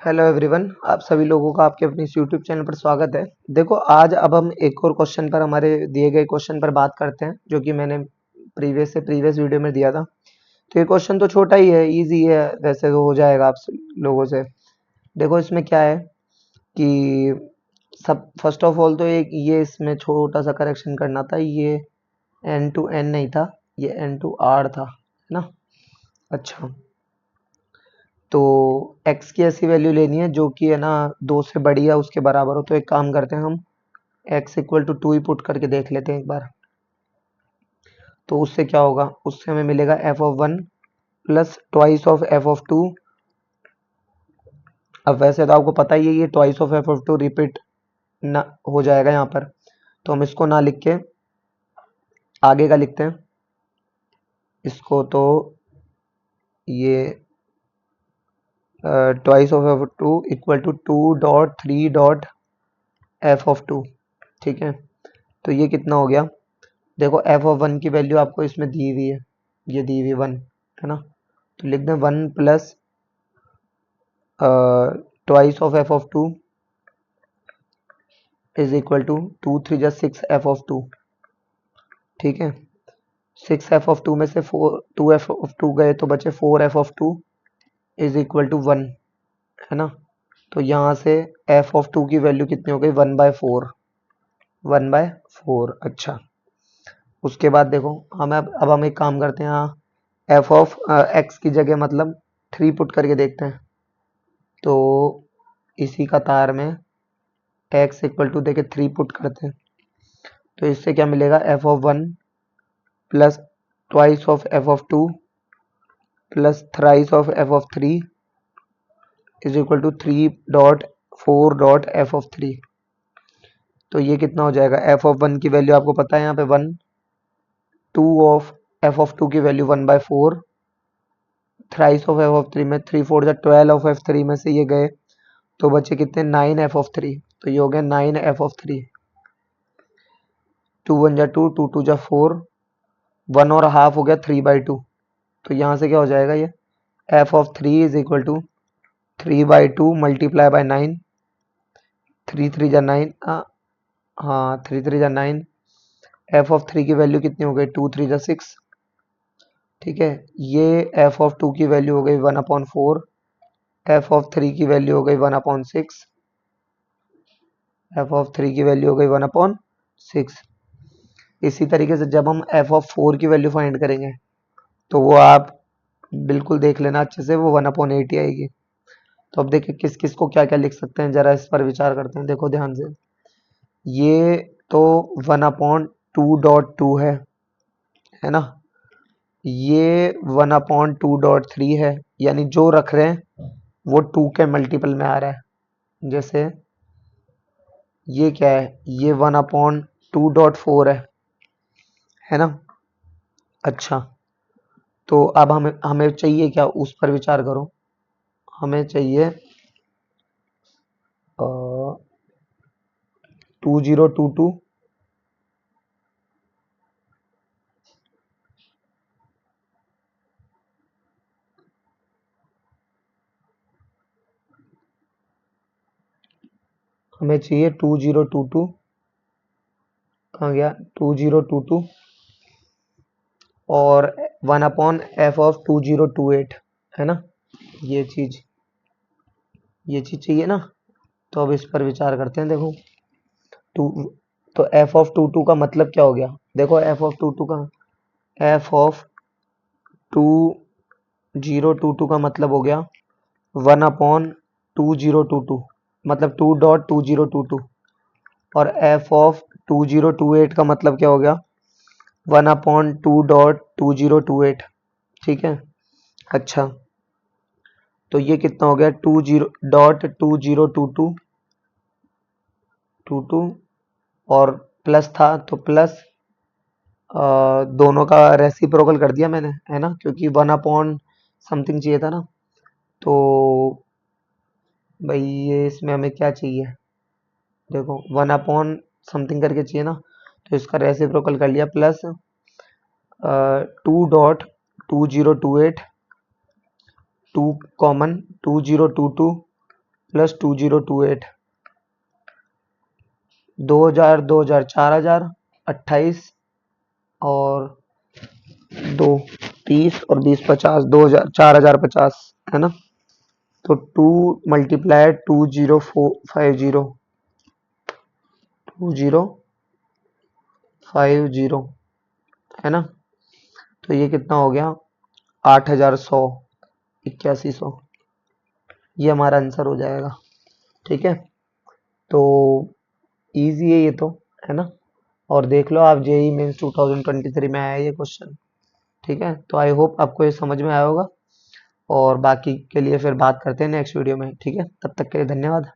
Hello everyone, आप सभी लोगों का आपके अपने इस यूट्यूब चैनल पर स्वागत है। देखो, आज अब हम एक और क्वेश्चन पर हमारे दिए गए क्वेश्चन पर बात करते हैं, जो कि मैंने प्रीवियस वीडियो में दिया था। तो ये क्वेश्चन तो छोटा ही है, इजी है, वैसे तो हो जाएगा आप लोगों से। देखो, इसमें क्या है कि सब फर्स्ट ऑफ ऑल तो एक ये इसमें छोटा सा करेक्शन करना था। ये एन टू एन नहीं था, ये एन टू आर था, है ना। अच्छा, तो x की ऐसी वैल्यू लेनी है जो कि है ना 2 से बड़ी या उसके बराबर हो। तो एक काम करते हैं, हम x इक्वल टू 2 ही पुट करके देख लेते हैं एक बार। तो उससे क्या होगा, उससे हमें मिलेगा f of 1 plus twice of f of 2। अब वैसे तो आपको पता ही है, ये twice of f of 2 repeat ना हो जाएगा यहाँ पर। तो हम इसको ना लिख के आगे का लिखते हैं इसको। तो ये twice of f of 2 equal to 2.3.f of 2। ठीक है, तो ये कितना हो गया। देखो, एफ ऑफ 1 की वैल्यू आपको इसमें दी हुई है, ये दी हुई 1, है ना। तो लिख दें 1 plus twice of f of 2 is equal to 2 3 जा 6 एफ ऑफ 2। ठीक है, 6 एफ ऑफ 2 में से 2 एफ ऑफ 2 गए तो बचे 4 f of 2 is equal to 1, है ना। तो यहाँ से एफ ऑफ 2 की वैल्यू कितनी हो गई, 1/4। 1/4। अच्छा, उसके बाद देखो, अब हम एक काम करते हैं, यहाँ एफ ऑफ एक्स की जगह मतलब 3 पुट करके देखते हैं। तो इसी कतार में x इक्वल टू देके 3 पुट करते हैं। तो इससे क्या मिलेगा, f of 1 plus twice of f of 2 plus thrice of f of 3 is equal to 3.4.f of 3। तो ये कितना हो जाएगा, एफ ऑफ 1 की वैल्यू आपको पता है यहाँ पे 1, 2 ऑफ एफ ऑफ 2 की value 1/4, thrice of f of 3 में 3 4 जा 12 ऑफ f3 में से ये गए तो बचे कितने, 9 एफ ऑफ 3। तो ये हो गया 9 एफ ऑफ 3। 2 1 जा 2, 2 2 जा 4, 1.5 हो गया 3/2। तो यहाँ से क्या हो जाएगा, ये f of 3 is equal to 3/2 multiply by 9। 3 3 जा 9, हाँ 3 3 जा 9। एफ ऑफ 3 की वैल्यू कितनी हो गई, 2 3 जा 6। ठीक है, ये एफ ऑफ 2 की वैल्यू हो गई 1/4। एफ ऑफ 3 की वैल्यू हो गई 1/6। एफ ऑफ 3 की वैल्यू हो गई 1/6। इसी तरीके से जब हम एफ ऑफ 4 की वैल्यू फाइंड करेंगे तो वो आप बिल्कुल देख लेना अच्छे से, वो 1/8 ही आएगी। तो अब देखिए किस किस को क्या क्या लिख सकते हैं, जरा इस पर विचार करते हैं। देखो ध्यान से, ये तो 1/2.2 है ना। ये 1/2.3 है, यानी जो रख रहे हैं वो 2 के मल्टीपल में आ रहा है। जैसे ये क्या है, ये 1/2.4 है ना। अच्छा, तो अब हमें हमें चाहिए क्या, उस पर विचार करो। हमें चाहिए 2022, हमें चाहिए 2022, कहाँ गया 2022, और 1/f(f(2028) है ना। ये चीज चाहिए ना। तो अब इस पर विचार करते हैं। देखो, टू, तो f(22) का मतलब क्या हो गया। देखो, f(22) का f(2022) का मतलब हो गया 1/2022, मतलब 2.2022। और f(2028) का मतलब क्या हो गया, 1/2.2028। ठीक है। अच्छा, तो ये कितना हो गया, 20.2022 और प्लस था तो प्लस दोनों का रेसिप्रोकल कर दिया मैंने, है ना, क्योंकि 1/ समथिंग चाहिए था ना। तो भाई ये इसमें हमें क्या चाहिए, देखो 1/ समथिंग करके चाहिए ना। तो इसका रेसिप्रोकल कर लिया, प्लस 2.2028, 2 कॉमन 2022 प्लस 2028, 2000, 2000, 4000, 28 और 2, 30 और 20, 50, 2000, 4050 है ना। तो 2 मल्टीप्लाई 2050, 2050 है ना। तो ये कितना हो गया, 8100, 8100, ये हमारा आंसर हो जाएगा। ठीक है, तो इजी है ये तो, है ना। और देख लो आप, जेई मेंस 2023 में आया ये क्वेश्चन। ठीक है, तो आई होप आपको ये समझ में आया होगा, और बाकी के लिए फिर बात करते हैं नेक्स्ट वीडियो में। ठीक है, तब तक के लिए धन्यवाद।